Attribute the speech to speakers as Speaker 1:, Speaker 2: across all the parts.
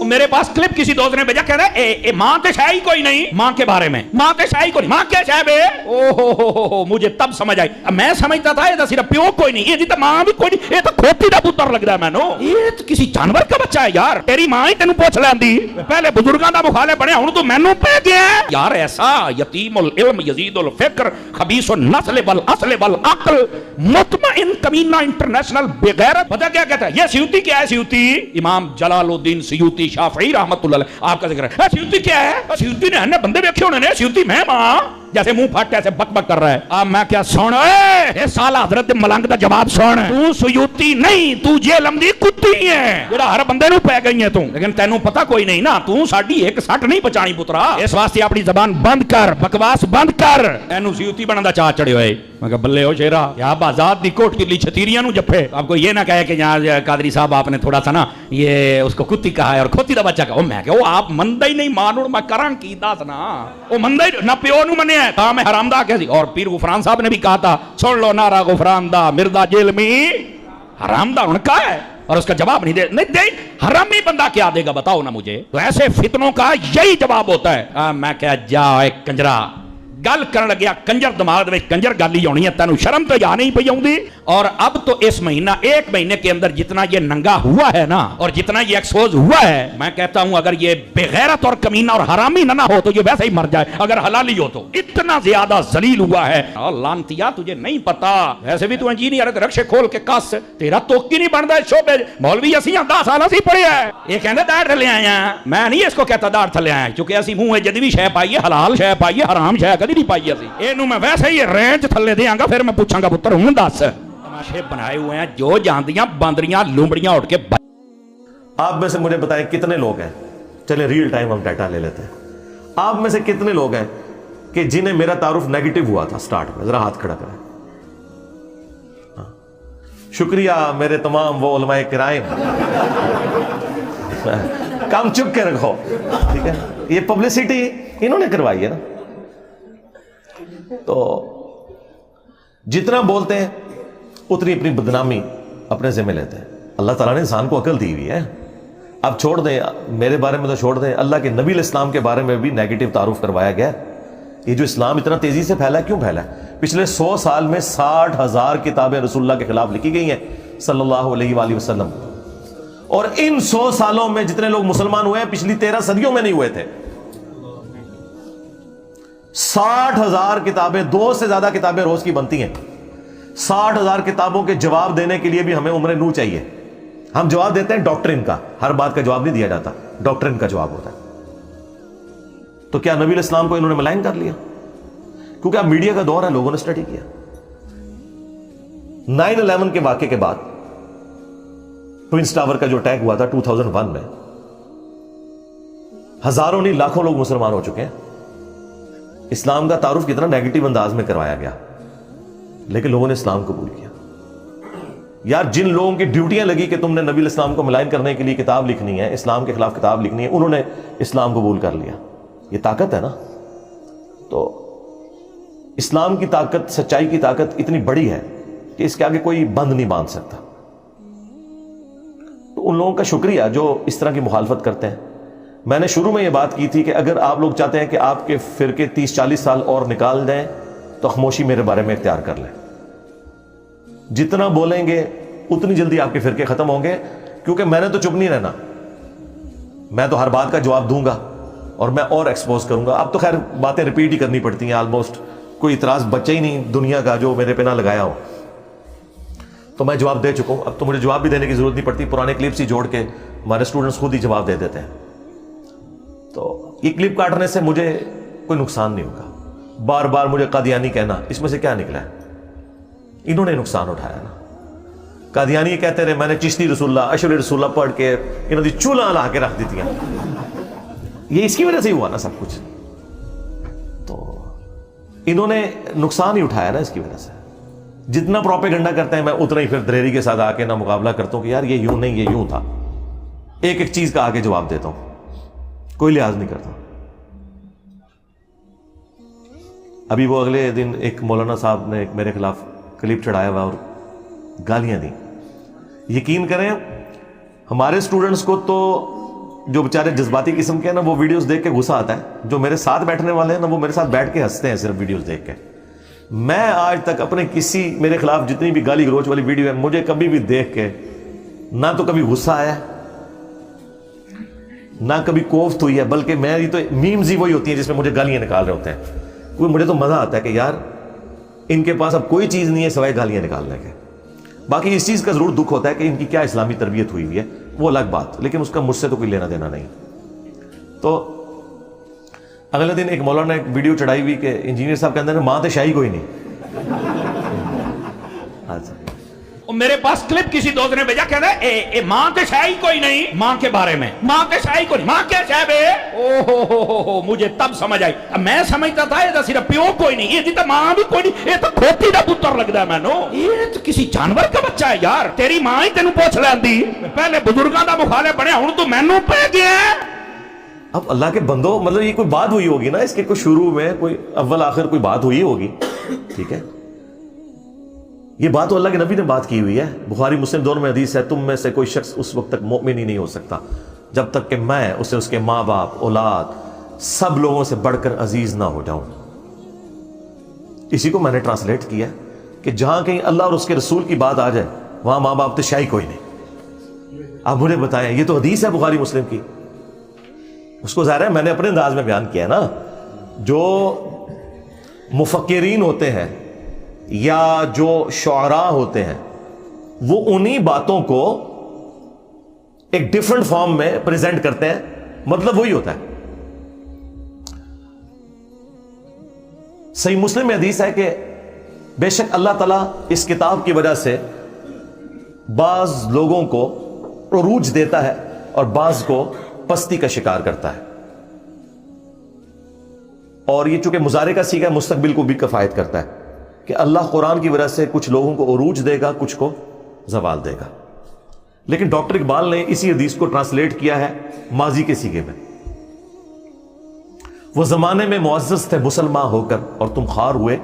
Speaker 1: میرے پاس کلپ کسی دوست نے بھیجا، کہہ رہا ہے ماں تے شاہ ہی کوئی نہیں، ماں کے بارے میں ماں تے شاہ ہی کوئی نہیں، ماں کیا شاہ بے؟ او مجھے تب سمجھ آئی، میں سمجھتا تھا یہ تو صرف پیو کوئی نہیں، یہ تو ماں بھی کوئی نہیں، یہ تو کھوتی دا پتر لگ رہا ہے مینوں، یہ تو کسی جانور کا بچہ ہے یار، تیری ماں ہی تینوں پوچھ لیندی، پہلے بزرگاں دا مخالف بنیا ہن تو مینوں پہ گیا ہے یار۔ ایسا یتیم العلم یزید الفکر خبیث النسل والاصل والعقل مطمئن کمینہ انٹرنیشنل بغیرت، پتہ کیا کہتا ہے یہ سیوطی کیا ہے؟ سیوطی امام جلال الدین سیوطی شافعی رحمت اللہ علیہ، آپ کا ذکر ہے سیوطی کیا ہے؟ سیوطی نے ہنے بندے دیکھے ہونے نے، سیوطی میں ماں جیسے منہ پھاٹ ایسے بک بک کر رہا ہے۔ اب میں کیا سن اے سالہ حضرت ملنگ دا جواب سن، تو سیوطی نہیں، تو جہلم دی کتی ہے جڑا ہر بندے نو پے گئی ہے تو، لیکن تینوں پتہ کوئی نہیں نا، تو ساڈی ایک سٹ نہیں پچانی پترا، اس واسطے اپنی زبان بند کر، بکواس بند کر، اینو سیوطی بنن دا چاہ چڑھے ہوئے۔ میں کہا بلے ہو شیرا، یا بازاد دی کوٹ کلی چھتیریاں نو جپے، آپ کو یہ نہ کہے کہ یہاں قادری صاحب آپ نے تھوڑا سا نا یہ اس کو کتی کہا ہے اور کھوتی دا بچہ کہا، میں کہ وہ آپ مندہ ہی نہیں مانو، میں کران کی داس نا، وہ مندہ ہی نہ پیو نو منیا ہے، کہا میں حرام دا کہہ دی، اور پیر غفران صاحب نے بھی کہا تھا سن لو نعرہ غفران دا مردا جیل میں حرام دا، انہوں نے کہا ہے اور اس کا جواب نہیں دے حرامی بندہ کیا دے گا بتاؤ نا مجھے؟ تو ایسے فتنوں کا یہی جواب ہوتا ہے۔ میں کہا جا ایک کنجرا گل کرن لگیا، کنجر دماغ میں کنجر گل ہی ہونی ہے، تینوں شرم تو یا نہیں پئی آؤندی؟ اور اب تو اس مہینہ ایک مہینے کے اندر جتنا یہ ننگا ہوا ہے نا اور جتنا یہ ایکسپوز ہوا ہے، میں کہتا ہوں اگر یہ بغیرت اور کمینہ اور حرامی نہ ہو تو یہ ویسے ہی مر جائے، اگر حلالی ہو تو اتنا زیادہ ذلیل ہوا ہے۔ اور لانتیا تجھے نہیں پتا، ویسے بھی تو انجینئر ہے، رکشے کھول کے کس تیرا توکی نہیں بنتا ہے شعبے، مولوی اسی 10 سال اسی پڑھے ہیں، یہ کہندے داڑھ تھلے آئے ہیں، میں نہیں اس کو کہتا داڑھ تھلے آئے، چونکہ اسی منہ جدوی شے پائیے، حلال شے پائیے، حرام شے کدی نہیں پائی اسی، اینو میں ویسے ہی رینج تھلے دیاں گا، پھر میں پوچھاں گا پتر ہوں دس تماشے بنائے ہوئے ہیں جو جاندیاں باندریاں لومڑیاں اٹھ کے۔
Speaker 2: آپ میں سے مجھے بتائیں کتنے لوگ ہیں، چلیں ریل ٹائم ہم ڈیٹا لے لیتے ہیں، آپ میں سے کتنے لوگ ہیں کہ جنہیں میرا تعارف نیگیٹو ہوا تھا سٹارٹ میں؟ ذرا ہاتھ کھڑا کریں۔ شکریہ میرے تمام وہ علماء کرام، کام چپ کے رکھو، ٹھیک ہے؟ یہ پبلسٹی انہوں نے کروائی ہے نا، تو جتنا بولتے ہیں اتنی اپنی بدنامی اپنے ذمہ لیتے ہیں۔ اللہ تعالیٰ نے انسان کو عقل دی ہوئی ہے، اب چھوڑ دیں، میرے بارے میں تو چھوڑ دیں، اللہ کے نبی علیہ السلام کے بارے میں بھی نیگیٹو تعارف کروایا گیا۔ یہ جو اسلام اتنا تیزی سے پھیلا ہے، کیوں پھیلا ہے؟ پچھلے 100 سال میں 60,000 کتابیں رسول اللہ کے خلاف لکھی گئی ہیں صلی اللہ علیہ وآلہ وسلم، اور ان 100 سالوں میں جتنے لوگ مسلمان ہوئے ہیں پچھلی 13 صدیوں میں نہیں ہوئے تھے۔ 60,000 کتابیں، 2 سے زیادہ کتابیں روز کی بنتی ہیں، 60,000 کتابوں کے جواب دینے کے لیے بھی ہمیں عمر نو چاہیے۔ ہم جواب دیتے ہیں ڈاکٹرن کا، ہر بات کا جواب نہیں دیا جاتا، ڈاکٹرن کا جواب ہوتا ہے۔ تو کیا نبی علیہ السلام کو انہوں نے ملائن کر لیا؟ کیونکہ اب میڈیا کا دور ہے، لوگوں نے اسٹڈی کیا۔ 9/11 کے واقعے کے بعد ٹوئنس ٹاور کا جو اٹیک ہوا تھا 2001 میں، ہزاروں نہیں لاکھوں لوگ مسلمان ہو چکے ہیں۔ اسلام کا تعارف کتنا نیگیٹو انداز میں کروایا گیا، لیکن لوگوں نے اسلام قبول کیا۔ یار جن لوگوں کی ڈیوٹیاں لگی کہ تم نے نبی علیہ السلام کو ملائن کرنے کے لیے کتاب لکھنی ہے، اسلام کے خلاف کتاب لکھنی ہے، انہوں نے اسلام قبول کر لیا۔ یہ طاقت ہے نا، تو اسلام کی طاقت، سچائی کی طاقت اتنی بڑی ہے کہ اس کے آگے کوئی بند نہیں باندھ سکتا۔ تو ان لوگوں کا شکریہ جو اس طرح کی مخالفت کرتے ہیں۔ میں نے شروع میں یہ بات کی تھی کہ اگر آپ لوگ چاہتے ہیں کہ آپ کے فرقے 30-40 سال اور نکال دیں تو خاموشی میرے بارے میں اختیار کر لیں۔ جتنا بولیں گے اتنی جلدی آپ کے فرقے ختم ہوں گے، کیونکہ میں نے تو چپ نہیں رہنا، میں تو ہر بات کا جواب دوں گا اور میں اور ایکسپوز کروں گا۔ اب تو خیر باتیں ریپیٹ ہی کرنی پڑتی ہیں، آلموسٹ کوئی اعتراض بچا ہی نہیں دنیا کا جو میرے پہ نہ لگایا ہو، تو میں جواب دے چکا ہوں۔ اب تو مجھے جواب بھی دینے کی ضرورت نہیں پڑتی، پرانے کلپس ہی جوڑ کے ہمارے اسٹوڈنٹس خود ہی جواب دے دیتے ہیں۔ تو یہ کلپ کاٹنے سے مجھے کوئی نقصان نہیں ہوگا، بار بار مجھے قادیانی کہنا، اس میں سے کیا نکلا ہے؟ انہوں نے نقصان اٹھایا نا۔ قادیانی کہتے رہے میں نے چشتی رسول اللہ، اشر رسول اللہ پڑھ کے انہوں نے چولہا لا کے رکھ دیتی ہیں، یہ اس کی وجہ سے ہی ہوا نا سب کچھ۔ تو انہوں نے نقصان ہی اٹھایا نا اس کی وجہ سے۔ جتنا پروپیگنڈا کرتے ہیں میں اتنا ہی پھر دلیری کے ساتھ آ کے نہ مقابلہ کرتا ہوں کہ یار یہ یوں نہیں، یہ یوں تھا، ایک ایک چیز کا آگے جواب دیتا ہوں، کوئی لحاظ نہیں کرتا۔ ابھی وہ اگلے دن ایک مولانا صاحب نے ایک میرے خلاف کلپ چڑھایا ہوا اور گالیاں دیں۔ یقین کریں ہمارے اسٹوڈنٹس کو تو جو بیچارے جذباتی قسم کے ہیں نا وہ ویڈیوز دیکھ کے غصہ آتا ہے. جو میرے ساتھ بیٹھنے والے ہیں نا وہ میرے ساتھ بیٹھ کے ہنستے ہیں صرف ویڈیوز دیکھ کے. میں آج تک اپنے کسی میرے خلاف جتنی بھی گالی گلوچ والی ویڈیو ہے مجھے کبھی بھی دیکھ کے نہ تو کبھی غصہ آیا نہ کبھی کوفت ہوئی ہے, بلکہ میری تو میمز ہی وہی ہوتی ہیں جس میں مجھے گالیاں نکال رہے ہوتے ہیں. مجھے تو مزہ آتا ہے کہ یار ان کے پاس اب کوئی چیز نہیں ہے سوائے گالیاں نکالنے کے. باقی اس چیز کا ضرور دکھ ہوتا ہے کہ ان کی کیا اسلامی تربیت ہوئی ہوئی ہے, وہ الگ بات, لیکن اس کا مجھ سے تو کوئی لینا دینا نہیں. تو اگلے دن ایک مولانا نے ایک ویڈیو چڑھائی ہوئی کہ انجینئر صاحب کے اندر ماں تے شاہی کوئی نہیں. اچھا
Speaker 1: میرے پاس کلپ کسی دوست نے بھیجا, کہتا ہے اے ماں تے شاہی کوئی نہیں ماں کے بارے میں, ماں تے شاہی کوئی نہیں, ماں کیا شاہ بے. او ہو مجھے تب سمجھ آئی. میں سمجھتا تھا یہ صرف پیو کوئی نہیں, یہ تو ماں بھی کوئی نہیں, یہ تو کھوتی دا پتر لگتا ہے مینو, یہ تو کسی جانور کا بچہ ہے یار. تیری ماں ہی تینوں پوچھ لیندی, پہلے بزرگاں دا مخالف بنیا ہن تو مینوں پہ گیا.
Speaker 2: اب اللہ کے بندو, مطلب یہ کوئی بات ہوئی ہوگی نا, اس کے کوئی شروع میں کوئی اول آخر کوئی بات ہوئی ہوگی, ٹھیک ہے. یہ بات تو اللہ کے نبی نے بات کی ہوئی ہے, بخاری مسلم دونوں میں حدیث ہے, تم میں سے کوئی شخص اس وقت تک مومن ہی نہیں ہو سکتا جب تک کہ میں اسے اس کے ماں باپ اولاد سب لوگوں سے بڑھ کر عزیز نہ ہو جاؤں. اسی کو میں نے ٹرانسلیٹ کیا کہ جہاں کہیں اللہ اور اس کے رسول کی بات آ جائے وہاں ماں باپ تو شاہی کوئی نہیں. آپ مجھے بتائیں, یہ تو حدیث ہے بخاری مسلم کی, اس کو ظاہر ہے میں نے اپنے انداز میں بیان کیا ہے نا. جو مفکرین ہوتے ہیں یا جو شعراء ہوتے ہیں وہ انہی باتوں کو ایک ڈیفرنٹ فارم میں پریزنٹ کرتے ہیں, مطلب وہی ہوتا ہے. صحیح مسلم میں حدیث ہے کہ بے شک اللہ تعالیٰ اس کتاب کی وجہ سے بعض لوگوں کو عروج دیتا ہے اور بعض کو پستی کا شکار کرتا ہے. اور یہ چونکہ مضارع کا صیغہ مستقبل کو بھی کفایت کرتا ہے کہ اللہ قرآن کی وجہ سے کچھ لوگوں کو عروج دے گا, کچھ کو زوال دے گا. لیکن ڈاکٹر اقبال نے اسی حدیث کو ٹرانسلیٹ کیا ہے ماضی کے صیغے میں. وہ زمانے میں معزز تھے مسلمان ہو کر اور تم خوار ہوئے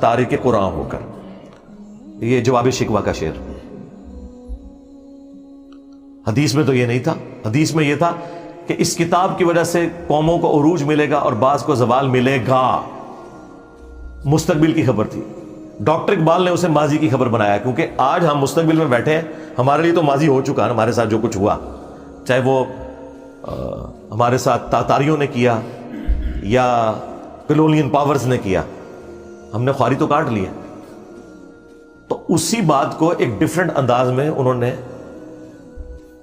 Speaker 2: تارک قرآن ہو کر. یہ جواب شکوہ کا شعر. حدیث میں تو یہ نہیں تھا, حدیث میں یہ تھا کہ اس کتاب کی وجہ سے قوموں کو عروج ملے گا اور بعض کو زوال ملے گا. مستقبل کی خبر تھی. ڈاکٹر اقبال نے اسے ماضی کی خبر بنایا کیونکہ آج ہم مستقبل میں بیٹھے ہیں, ہمارے لیے تو ماضی ہو چکا ہے, ہمارے ساتھ جو کچھ ہوا, چاہے وہ ہمارے ساتھ تاتاریوں نے کیا یا کلونین پاورز نے کیا, ہم نے خواری تو کاٹ لی ہے. تو اسی بات کو ایک ڈیفرنٹ انداز میں انہوں نے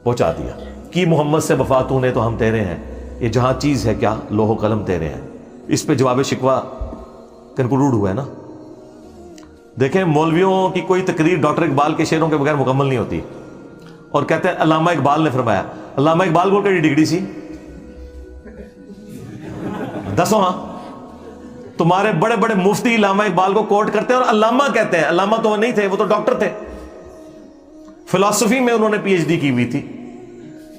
Speaker 2: پہنچا دیا کہ محمد سے وفا تو نے تو ہم تیرے ہیں, یہ جہاں چیز ہے کیا لوح و قلم تیرے ہیں. اس پہ جواب شکوہ کنکلوڈ ہوا ہے نا. دیکھیں مولویوں کی کوئی تقریر ڈاکٹر اقبال کے شعروں کے بغیر مکمل نہیں ہوتی. اور کہتے ہیں علامہ اقبال نے فرمایا, علامہ اقبال کو کیڑی ڈگری سی دسو. ہاں تمہارے بڑے بڑے مفتی علامہ اقبال کو کوٹ کرتے ہیں اور علامہ کہتے ہیں. علامہ تو وہ نہیں تھے, وہ تو ڈاکٹر تھے. فلسفی میں انہوں نے پی ایچ ڈی کی ہوئی تھی.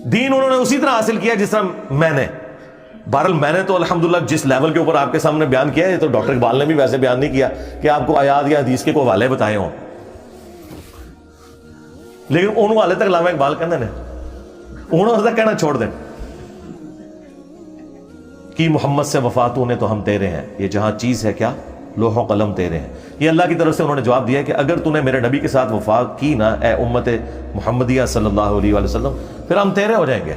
Speaker 2: دین انہوں نے اسی طرح حاصل کیا جس طرح میں نے. بہرحال میں نے تو الحمدللہ جس لیول کے اوپر آپ کے سامنے بیان کیا ہے, تو ڈاکٹر اقبال نے بھی ویسے بیان نہیں کیا کہ آپ کو آیات یا حدیث کے کوئی حوالے بتائے ہوں, لیکن ان حوالے تک علامہ اقبال کہنے نے انہوں تک کہنا چھوڑ دیں کہ محمد سے وفا تو نے تو ہم تیرے ہیں, یہ جہاں چیز ہے کیا لوح و قلم تیرے ہیں. یہ اللہ کی طرف سے انہوں نے جواب دیا کہ اگر تو نے میرے نبی کے ساتھ وفا کی نا اے امت محمدیہ صلی اللہ علیہ وآلہ وسلم, پھر ہم تیرے ہو جائیں گے.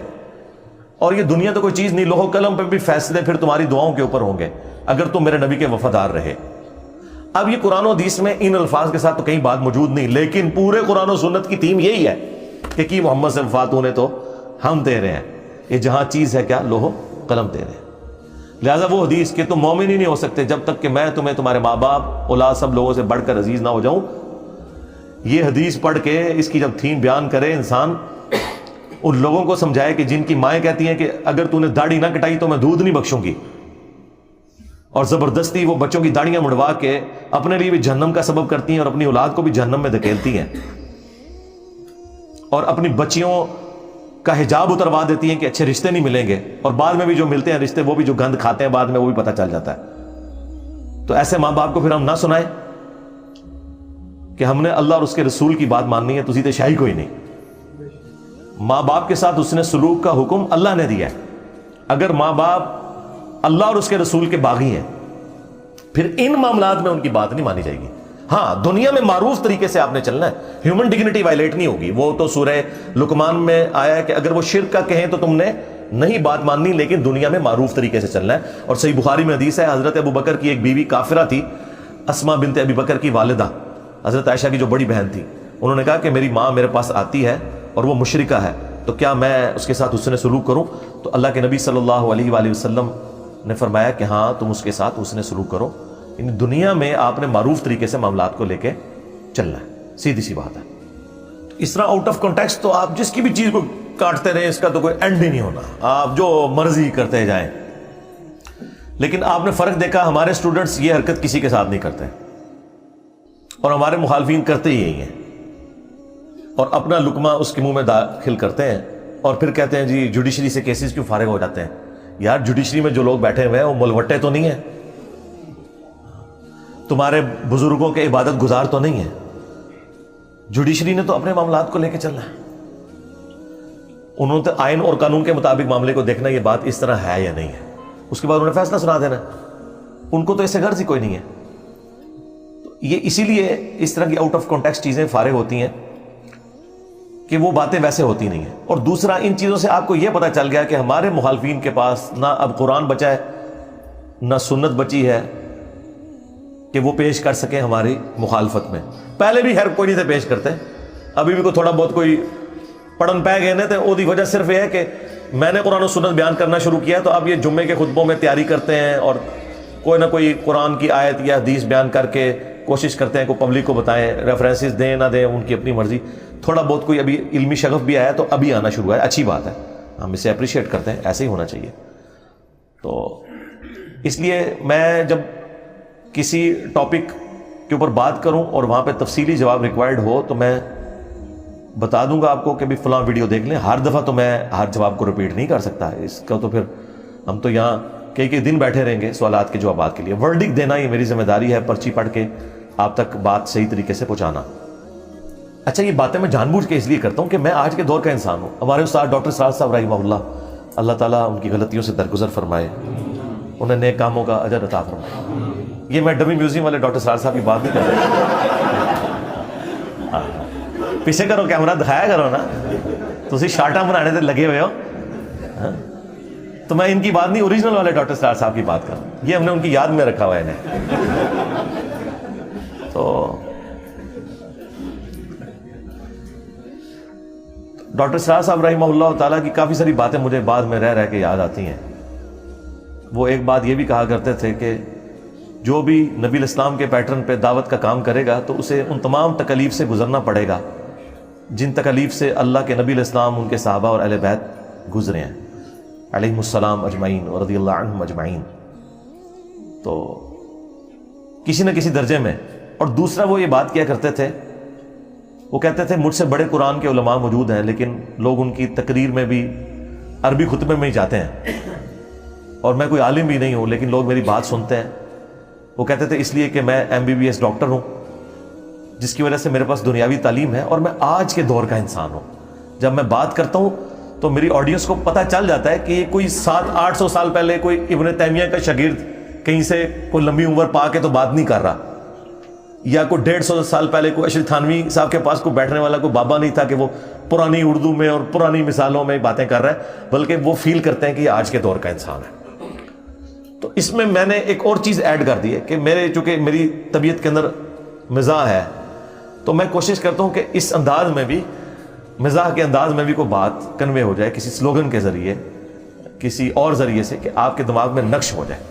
Speaker 2: اور یہ دنیا تو کوئی چیز نہیں, لوح و قلم پہ بھی فیصلے پھر تمہاری دعاؤں کے اوپر ہوں گے اگر تم میرے نبی کے وفادار رہے. اب یہ قرآن و حدیث میں ان الفاظ کے ساتھ تو کہیں بات موجود نہیں, لیکن پورے قرآن و سنت کی تھیم یہی ہے کہ کی محمد سے وفا تو نے تو ہم تیرے ہیں, یہ جہاں چیز ہے کیا لوح و قلم تیرے ہیں. لہٰذا وہ حدیث کہ تم مومن ہی نہیں ہو سکتے جب تک کہ میں تمہیں تمہارے ماں باپ اولاد سب لوگوں سے بڑھ کر عزیز نہ ہو جاؤں, یہ حدیث پڑھ کے اس کی جب تھیم بیان کرے انسان, ان لوگوں کو سمجھائے کہ جن کی مائیں کہتی ہیں کہ اگر تو نے داڑھی نہ کٹائی تو میں دودھ نہیں بخشوں گی, اور زبردستی وہ بچوں کی داڑیاں مڑوا کے اپنے لیے بھی جہنم کا سبب کرتی ہیں اور اپنی اولاد کو بھی جہنم میں دھکیلتی ہیں, اور اپنی بچیوں کا حجاب اتروا دیتی ہیں کہ اچھے رشتے نہیں ملیں گے, اور بعد میں بھی جو ملتے ہیں رشتے وہ بھی جو گند کھاتے ہیں بعد میں وہ بھی پتہ چل جاتا ہے. تو ایسے ماں باپ کو پھر ہم نہ سنائیں کہ ہم نے اللہ اور اس کے رسول کی بات ماننی ہے, تسی تے شاہی کوئی نہیں. ماں باپ کے ساتھ حسن سلوک کا حکم اللہ نے دیا ہے. اگر ماں باپ اللہ اور اس کے رسول کے باغی ہیں پھر ان معاملات میں ان کی بات نہیں مانی جائے گی. ہاں دنیا میں معروف طریقے سے آپ نے چلنا ہے, ہیومن ڈگنیٹی وائلیٹ نہیں ہوگی. وہ تو سورہ لقمان میں آیا ہے کہ اگر وہ شرک کا کہیں تو تم نے نہیں بات ماننی, لیکن دنیا میں معروف طریقے سے چلنا ہے. اور صحیح بخاری میں حدیث ہے, حضرت ابو بکر کی ایک بیوی کافرہ تھی, اسما بنت ابی بکر کی والدہ, حضرت عائشہ کی جو بڑی بہن تھی. انہوں نے کہا کہ میری ماں میرے پاس آتی ہے اور وہ مشرکہ ہے, تو کیا میں اس کے ساتھ حسن سلوک کروں؟ تو اللہ کے نبی صلی اللہ علیہ وآلہ وسلم نے فرمایا کہ ہاں تم اس کے ساتھ حسن سلوک کرو. یعنی دنیا میں آپ نے معروف طریقے سے معاملات کو لے کے چلنا ہے, سیدھی سی بات ہے. اس طرح آؤٹ آف کانٹیکسٹ تو آپ جس کی بھی چیز کو کاٹتے رہیں, اس کا تو کوئی اینڈ ہی نہیں ہونا, آپ جو مرضی کرتے جائیں. لیکن آپ نے فرق دیکھا, ہمارے اسٹوڈنٹس یہ حرکت کسی کے ساتھ نہیں کرتے اور ہمارے مخالفین کرتے ہی یہی ہیں, اور اپنا لقمہ اس کے منہ میں داخل کرتے ہیں اور پھر کہتے ہیں جی جوڈیشری سے کیسز کیوں فارغ ہو جاتے ہیں. یار جوڈیشری میں جو لوگ بیٹھے ہوئے ہیں وہ ملوٹے تو نہیں ہیں, تمہارے بزرگوں کے عبادت گزار تو نہیں ہیں. جوڈیشری نے تو اپنے معاملات کو لے کے چلنا ہے, انہوں نے آئین اور قانون کے مطابق معاملے کو دیکھنا یہ بات اس طرح ہے یا نہیں ہے, اس کے بعد انہیں فیصلہ سنا دینا. ان کو تو اس سے غرض ہی کوئی نہیں ہے. یہ اسی لیے اس طرح کی آؤٹ آف کانٹیکسٹ چیزیں فارغ ہوتی ہیں کہ وہ باتیں ویسے ہوتی نہیں ہیں. اور دوسرا, ان چیزوں سے آپ کو یہ پتہ چل گیا کہ ہمارے مخالفین کے پاس نہ اب قرآن بچا ہے نہ سنت بچی ہے کہ وہ پیش کر سکیں ہماری مخالفت میں. پہلے بھی خیر کوئی نہیں تھے پیش کرتے, ابھی بھی کوئی تھوڑا بہت کوئی پڑھن پہ گئے نا, تو وہ دی وجہ صرف یہ ہے کہ میں نے قرآن و سنت بیان کرنا شروع کیا تو اب یہ جمعے کے خطبوں میں تیاری کرتے ہیں اور کوئی نہ کوئی قرآن کی آیت یا حدیث بیان کر کے کوشش کرتے ہیں کہ پبلک کو بتائیں, ریفرنسز دیں نہ دیں ان کی اپنی مرضی. تھوڑا بہت کوئی ابھی علمی شغف بھی آیا تو ابھی آنا شروع ہے, اچھی بات ہے, ہم اسے اپریشیٹ کرتے ہیں, ایسے ہی ہونا چاہیے. تو اس لیے میں جب کسی ٹاپک کے اوپر بات کروں اور وہاں پہ تفصیلی جواب ریکوائرڈ ہو تو میں بتا دوں گا آپ کو کہ بھی فلاں ویڈیو دیکھ لیں. ہر دفعہ تو میں ہر جواب کو ریپیٹ نہیں کر سکتا, اس کا تو پھر ہم تو یہاں کئی دن بیٹھے رہیں گے سوالات کے جوابات کے لیے. ورڈک دینا یہ میری ذمہ داری ہے, پرچی پڑھ کے آپ تک بات صحیح طریقے سے پہنچانا. اچھا یہ باتیں میں جان بوجھ کے اس لیے کرتا ہوں کہ میں آج کے دور کا انسان ہوں. ہمارے استاد ڈاکٹر سراج صاحب رحمہ اللہ تعالیٰ ان کی غلطیوں سے درگزر فرمائے, انہیں نیک کاموں کا اجر عطا فرمائے. یہ میں ڈمی میوزیم والے ڈاکٹر سراج صاحب کی بات نہیں کر رہا, پیچھے کرو کیمرہ دکھایا کرو نا, تسی شارٹاں بنانے تے لگے ہوئے ہو. تو میں ان کی بات نہیں, اوریجنل والے ڈاکٹر سراج صاحب کی بات کروں, یہ ہم نے ان کی یاد میں رکھا ہوا ہے انہیں. تو ڈاکٹر سراج صاحب رحمہ اللہ تعالیٰ کی کافی ساری باتیں مجھے بعد میں رہ کے یاد آتی ہیں. وہ ایک بات یہ بھی کہا کرتے تھے کہ جو بھی نبی الاسلام کے پیٹرن پہ دعوت کا کام کرے گا تو اسے ان تمام تکالیف سے گزرنا پڑے گا جن تکالیف سے اللہ کے نبی الاسلام, ان کے صحابہ اور اہل بیت گزرے ہیں علیہم السلام اجمعین و رضی اللہ عنہم اجمعین. تو کسی نہ کسی درجے میں. اور دوسرا وہ یہ بات کیا کرتے تھے, وہ کہتے تھے مجھ سے بڑے قرآن کے علماء موجود ہیں لیکن لوگ ان کی تقریر میں بھی عربی خطبے میں ہی جاتے ہیں, اور میں کوئی عالم بھی نہیں ہوں لیکن لوگ میری بات سنتے ہیں. وہ کہتے تھے اس لیے کہ میں MBBS ڈاکٹر ہوں, جس کی وجہ سے میرے پاس دنیاوی تعلیم ہے, اور میں آج کے دور کا انسان ہوں. جب میں بات کرتا ہوں تو میری آڈینس کو پتہ چل جاتا ہے کہ یہ کوئی 700-800 سال پہلے کوئی ابن تیمیہ کا شاگرد کہیں سے کوئی لمبی عمر پا کے تو بات نہیں کر رہا, یا کوئی 150 سال پہلے کوئی اشرف تھانوی صاحب کے پاس کوئی بیٹھنے والا کوئی بابا نہیں تھا کہ وہ پرانی اردو میں اور پرانی مثالوں میں باتیں کر رہا ہے, بلکہ وہ فیل کرتے ہیں کہ یہ آج کے دور کا انسان ہے. تو اس میں نے ایک اور چیز ایڈ کر دی ہے کہ چونکہ میری طبیعت کے اندر مزاح ہے, تو میں کوشش کرتا ہوں کہ اس انداز میں بھی, مزاح کے انداز میں بھی کوئی بات کنوے ہو جائے کسی سلوگن کے ذریعے, کسی اور ذریعے سے, کہ آپ کے دماغ میں نقش ہو جائے.